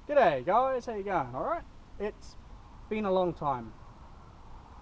G'day guys, how you going? Alright? It's been a long time.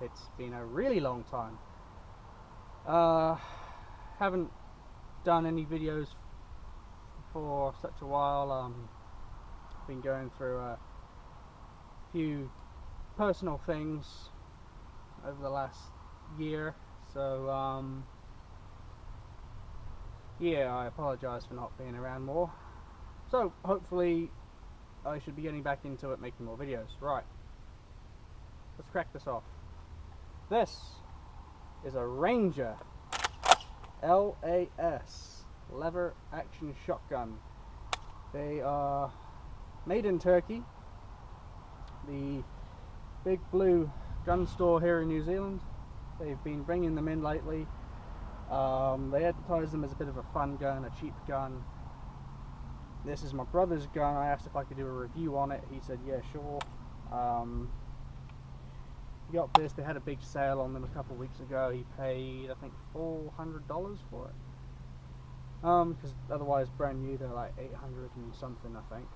It's been a really long time. Haven't done any videos for such a while. Been going through a few personal things over the last year, so yeah, I apologise for not being around more. So hopefully I should be getting back into it, making more videos. Right, let's crack this off. This is a Ranger LAS lever action shotgun. They are made in Turkey, the big blue gun store here in New Zealand. They've been bringing them in lately. They advertise them as a bit of a fun gun, a cheap gun. This is my brother's gun. I asked if I could do a review on it. He said, yeah, sure. He got this. They had a big sale on them a couple of weeks ago. He paid, I think, $400 for it. Because otherwise, brand new, they're like 800 and something, I think.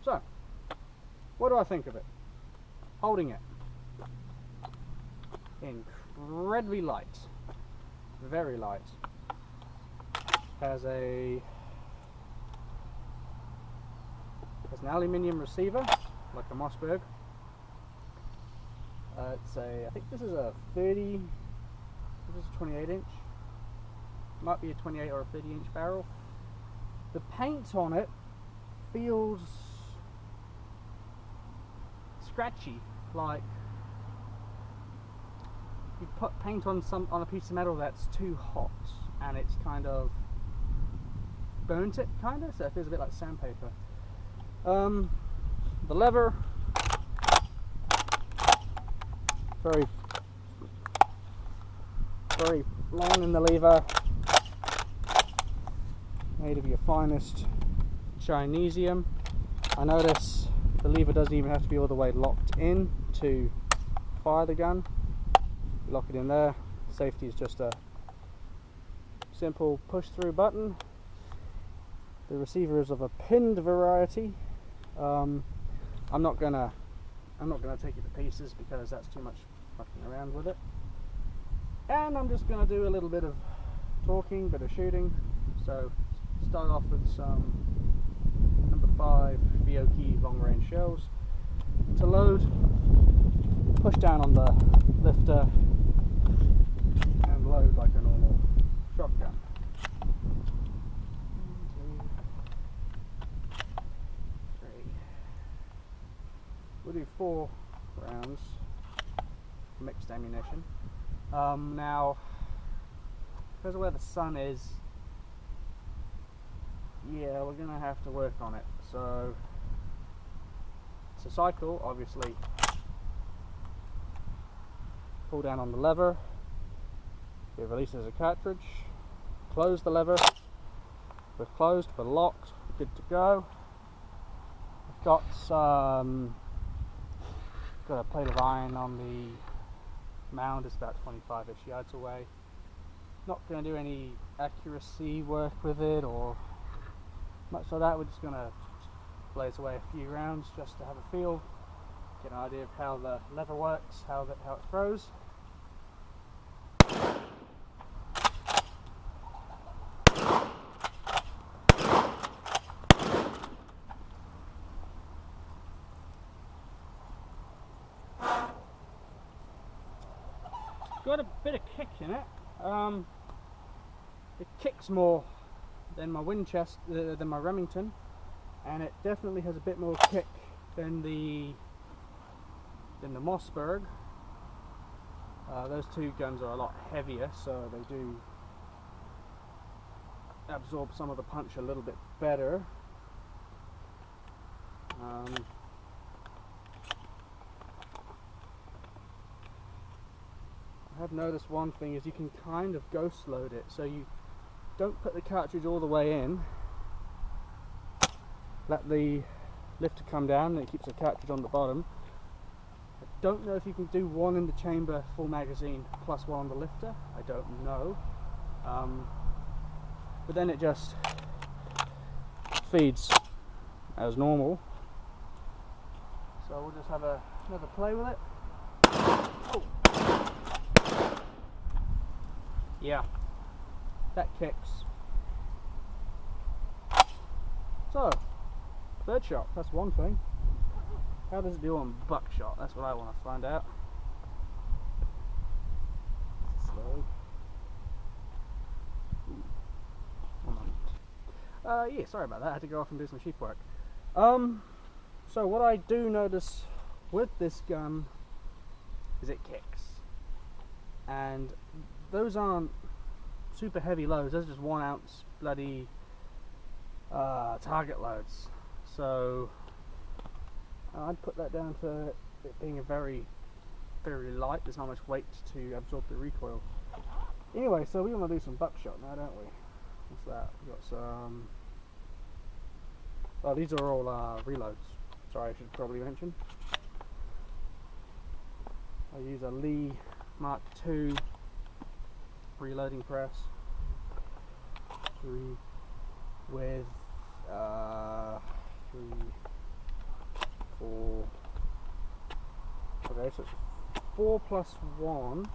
So, what do I think of it? Holding it. Incredibly light. Very light. Has an aluminium receiver, like a Mossberg. I think this is a 30, this is a 28 inch. Might be a 28 or a 30 inch barrel. The paint on it feels scratchy, like you put paint on a piece of metal that's too hot and it's kind of burnt it, so it feels a bit like sandpaper. The lever, very long in the lever, made of your finest Chinesium. I notice the lever doesn't even have to be all the way locked in to fire the gun. You lock it in there. Safety is just a simple push through button. The receiver is of a pinned variety. I'm not gonna take it to pieces because that's too much fucking around with it. And I'm just gonna do a little bit of talking, bit of shooting. So start off with some number 5 VOK long range shells. To load, push down on the lifter and load like a normal shotgun. We'll do 4 rounds, mixed ammunition. Now, because of where the sun is, yeah, we're going to have to work on it. So, it's a cycle, obviously. Pull down on the lever, it releases a cartridge, close the lever, we're closed, we're locked, we're good to go. I've got a plate of iron on the mound. It's about 25-ish yards away. Not going to do any accuracy work with it or much like that. We're just going to blaze away a few rounds just to have a feel, get an idea of how the lever works, how it throws. Got a bit of kick in it. It kicks more than my Winchester, than my Remington, and it definitely has a bit more kick than the Mossberg. Those two guns are a lot heavier, so they do absorb some of the punch a little bit better. I have noticed one thing is you can kind of ghost load it, so you don't put the cartridge all the way in, let the lifter come down and it keeps the cartridge on the bottom. I don't know if you can do one in the chamber full magazine plus one on the lifter, I don't know, but then it just feeds as normal So we'll just have another play with it. Oh. Yeah, that kicks. So, bird shot, that's one thing. How does it do on buckshot? That's what I want to find out. Slow. Ooh. 1 moment. Yeah, sorry about that. I had to go off and do some sheep work. So what I do notice with this gun is it kicks, and those aren't super heavy loads. Those are just 1 ounce bloody target loads. So I'd put that down to it being a very, very light. There's not much weight to absorb the recoil. Anyway, so we want to do some buckshot now, don't we? What's that? We've got some. Oh, these are all reloads. Sorry, I should probably mention. I use a Lee Mark II reloading press. 3 with 3, 4. Okay, so it's 4 plus 1.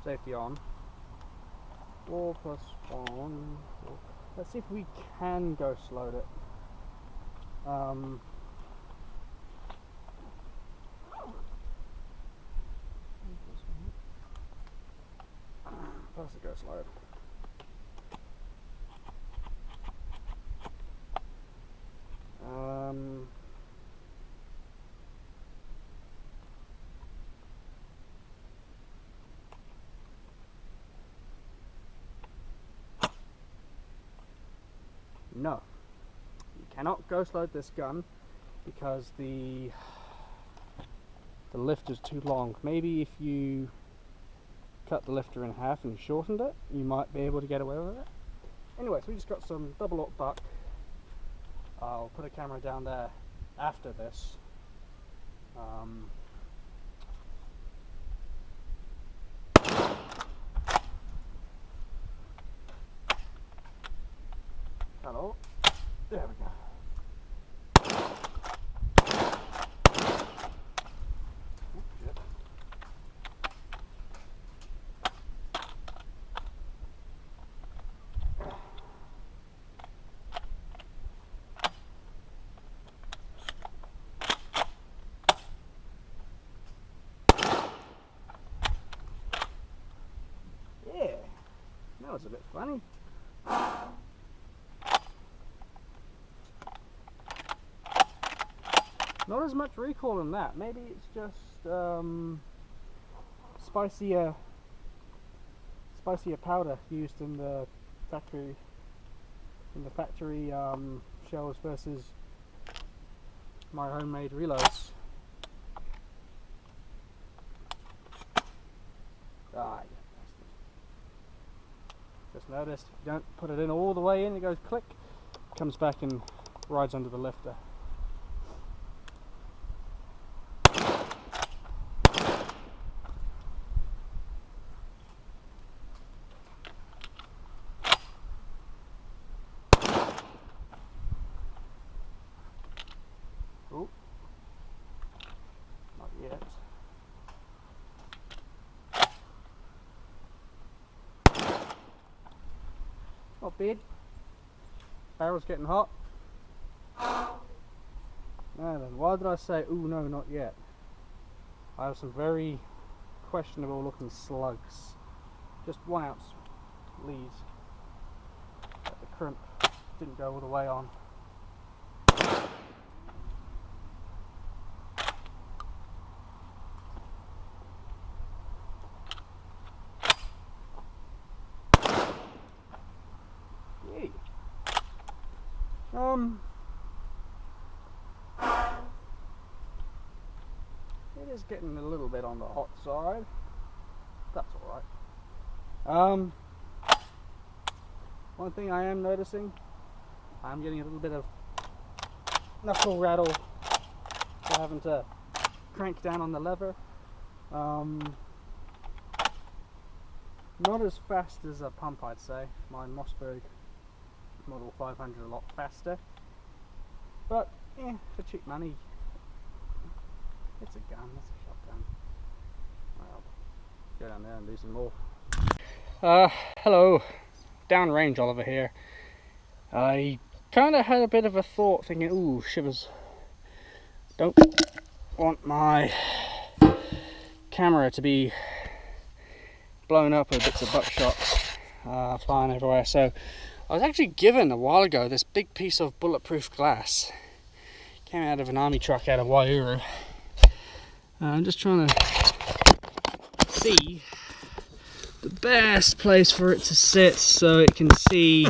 Safety on. 4 plus 1. 4. Let's see if we can ghost load it. Plus the ghost load. No, you cannot ghost load this gun because the lift is too long. Maybe if you cut the lifter in half and shortened it, you might be able to get away with it. Anyway, so we just got some double aught buck. I'll put a camera down there after this. Hello. There we go. Oh, shit. Yeah, that was a bit funny. Not as much recoil in that. Maybe it's just spicier powder used in the factory shells versus my homemade reloads. Ah, yeah, just noticed if you don't put it in all the way in, it goes click, comes back and rides under the lifter. Oh, not yet. Not bad. Barrel's getting hot. Now then, why did I say, ooh no, not yet? I have some very questionable looking slugs. Just 1 ounce leads. But the crimp didn't go all the way on. Yay. It is getting a little bit on the hot side. That's alright. One thing I am noticing, I'm getting a little bit of knuckle rattle for having to crank down on the lever. Not as fast as a pump, I'd say. My Mossberg Model 500 a lot faster. But yeah, for cheap money, it's a gun, it's a shotgun. Well, go down there and do some more. Hello, downrange Oliver here. I kind of had a bit of a thought thinking, ooh, shivers. Don't want my camera to be blown up with bits of buckshot flying everywhere. So I was actually given a while ago this big piece of bulletproof glass. Came out of an army truck out of Waiouru. I'm just trying to see the best place for it to sit so it can see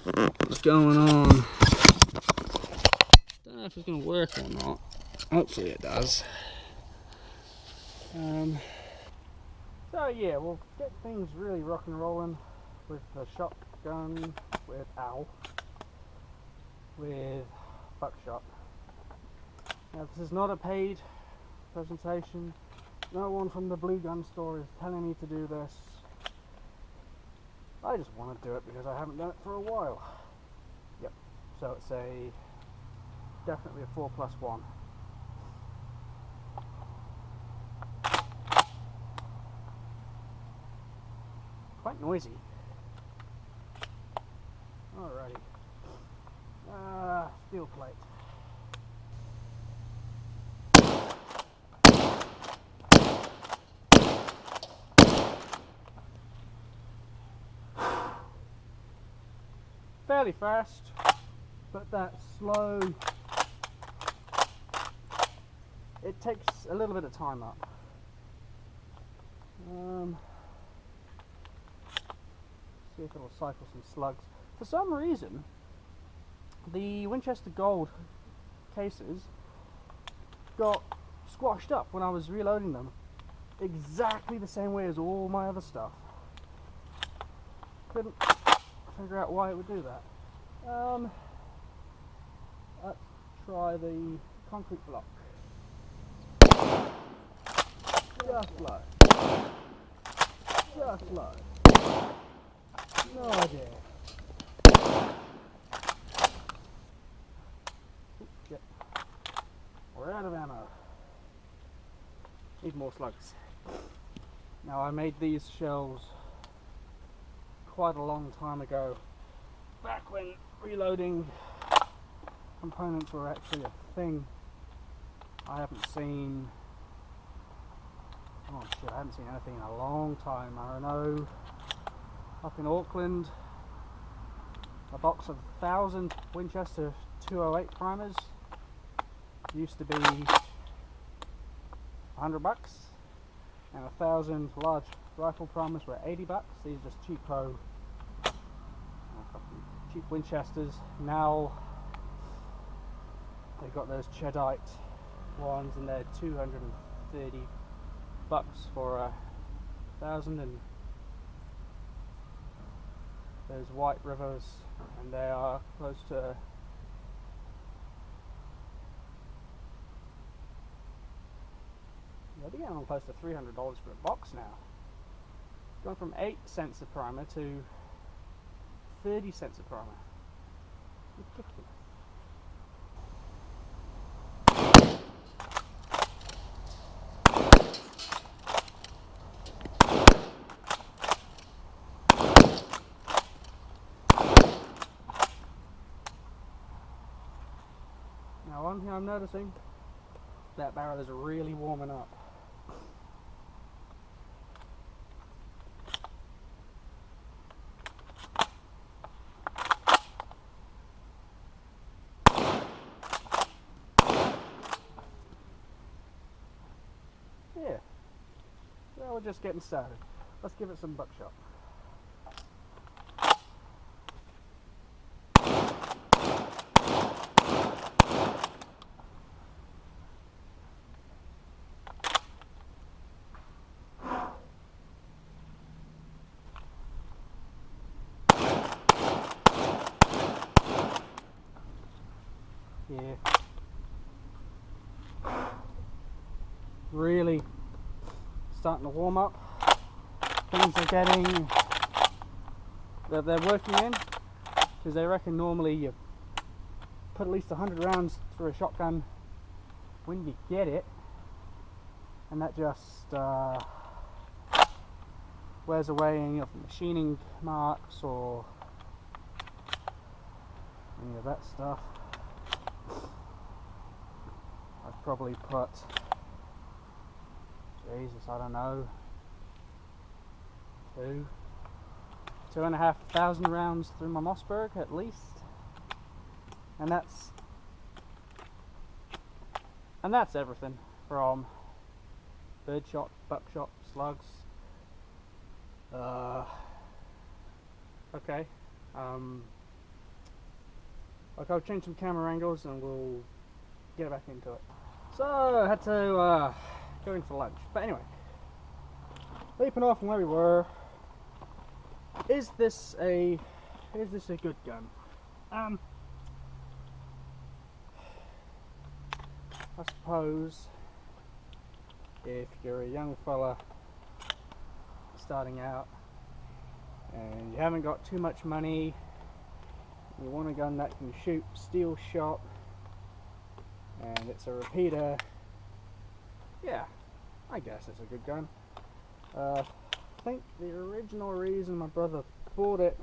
what's going on. Don't know if it's going to work or not. Hopefully it does. So yeah, we'll get things really rock and rolling with the shotgun, with owl, with buckshot. Now this is not a paid presentation. No one from the blue gun store is telling me to do this. I just want to do it because I haven't done it for a while. Yep, so it's definitely a 4+1. Quite noisy. Alrighty. Steel plate. Fairly fast, but that slow, it takes a little bit of time up. See if it'll cycle some slugs. For some reason, the Winchester Gold cases got squashed up when I was reloading them, exactly the same way as all my other stuff. Couldn't figure out why it would do that. Let's try the concrete block. Just low. Just low. No idea. Shit. We're out of ammo. Need more slugs. Now I made these shells quite a long time ago, back when reloading components were actually a thing. I haven't seen anything in a long time. I know up in Auckland, a box of 1,000 Winchester 208 primers used to be $100, and 1,000 large rifle primers were $80. These are just cheap Winchesters. Now they've got those Cheddite ones, and they're $230 for 1,000, and those White Rivers, and they are close to they're getting on close to $300 for a box now. Going from 8 cents a primer to 30 cents a primer. Ridiculous. Now, one thing I'm noticing, that barrel is really warming up. Yeah, well, we're just getting started. Let's give it some buckshot. Yeah. Really starting to warm up. Things are getting that they're working in, because they reckon normally put at least 100 rounds through a shotgun when you get it, and that just wears away any of the machining marks or any of that stuff. I'd probably put, Jesus, I don't know, 2,500 rounds through my Mossberg at least, and that's everything from birdshot, buckshot, slugs. Okay. Like, I'll change some camera angles and we'll get back into it. So I had to go in for lunch. But anyway, leaping off from where we were. Is this a good gun? I suppose if you're a young fella starting out and you haven't got too much money, you want a gun that can shoot steel shot and it's a repeater, yeah, I guess it's a good gun. I think the original reason my brother bought it,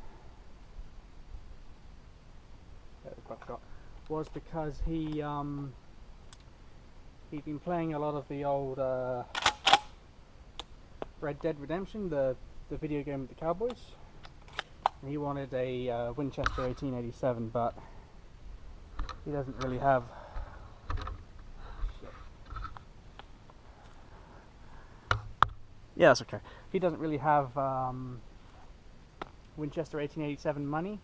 was because he'd been playing a lot of the old Red Dead Redemption, the video game with the cowboys, and he wanted a Winchester 1887, but he doesn't really have that's okay. He doesn't really have Winchester 1887 money.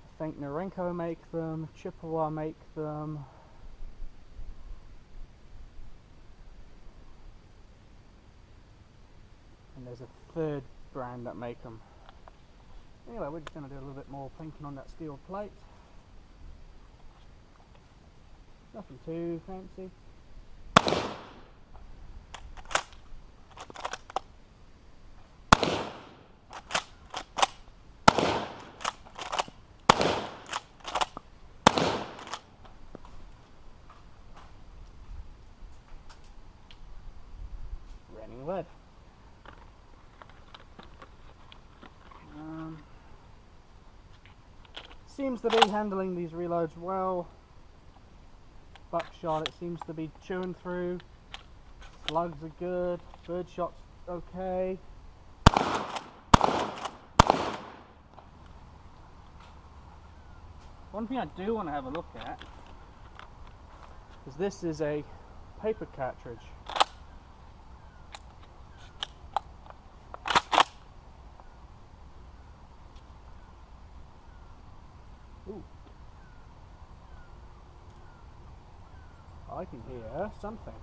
I think Norenko make them, Chippewa make them. And there's a third brand that make them. Anyway, we're just going to do a little bit more painting on that steel plate. Nothing too fancy. Running lead. Seems to be handling these reloads well. Buckshot, it seems to be chewing through. Slugs are good. Birdshot's okay. One thing I do want to have a look at is this is a paper cartridge. Ooh. I can hear something.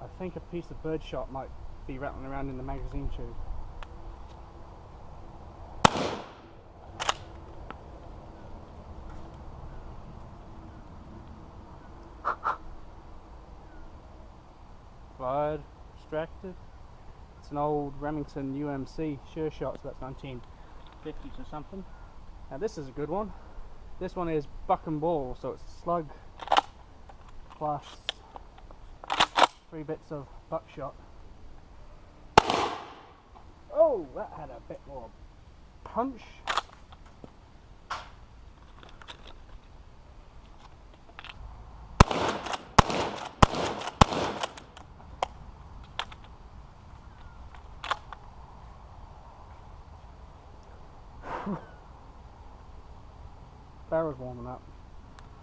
I think a piece of birdshot might be rattling around in the magazine tube. Fired, extracted. It's an old Remington UMC sure shot, so that's 1950s or something. Now this is a good one. This one is buck and ball, so it's slug plus 3 bits of buckshot. Oh, that had a bit more punch. Barrel's warming up.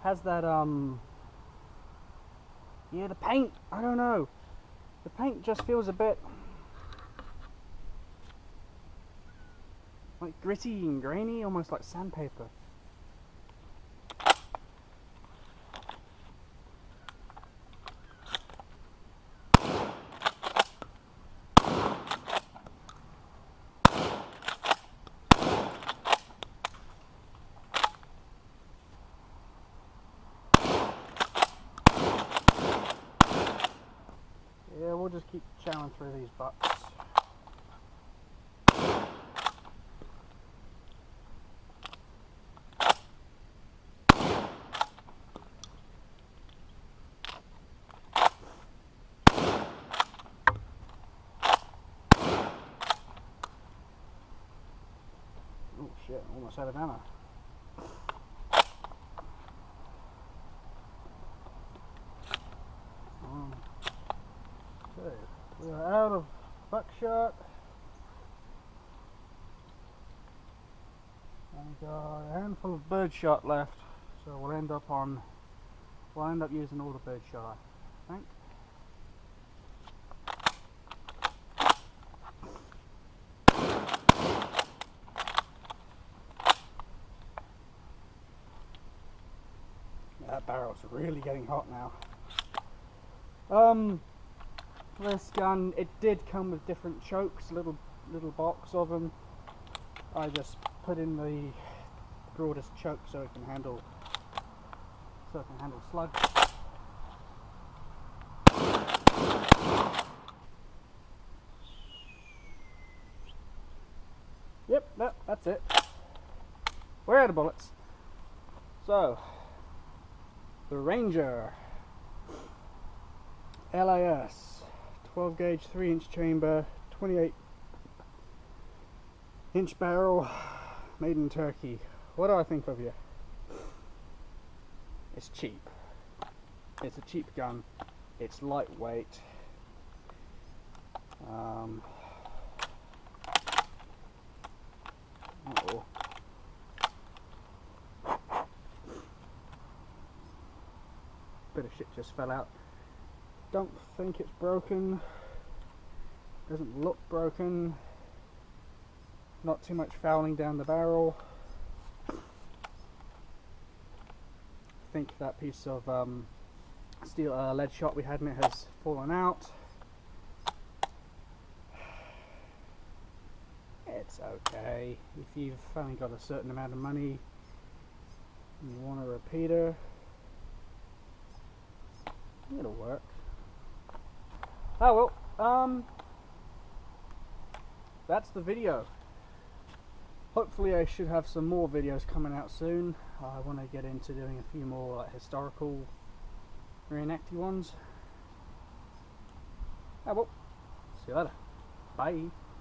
Has that yeah, the paint, I don't know. The paint just feels a bit like gritty and grainy, almost like sandpaper. Yeah, we'll just keep chowing through these butts. Oh shit, almost out of ammo. Okay, we are out of buckshot. And we've got a handful of birdshot left, so we'll end up using all the birdshot, I think. That barrel's really getting hot now. This gun, it did come with different chokes, little box of them. I just put in the broadest choke so it can handle slugs. Yep, that's it. We're out of bullets. So, the Ranger LAS 12 gauge 3-inch chamber, 28-inch barrel, made in Turkey. What do I think of you? It's cheap. It's a cheap gun. It's lightweight. Uh-oh. Bit of shit just fell out. Don't think it's broken. Doesn't look broken. Not too much fouling down the barrel. I think that piece of steel lead shot we had in it has fallen out. It's okay. If you've only got a certain amount of money and you want a repeater, it'll work. Oh well, that's the video. Hopefully I should have some more videos coming out soon. I want to get into doing a few more like historical reenacty ones. Oh well, see you later. Bye.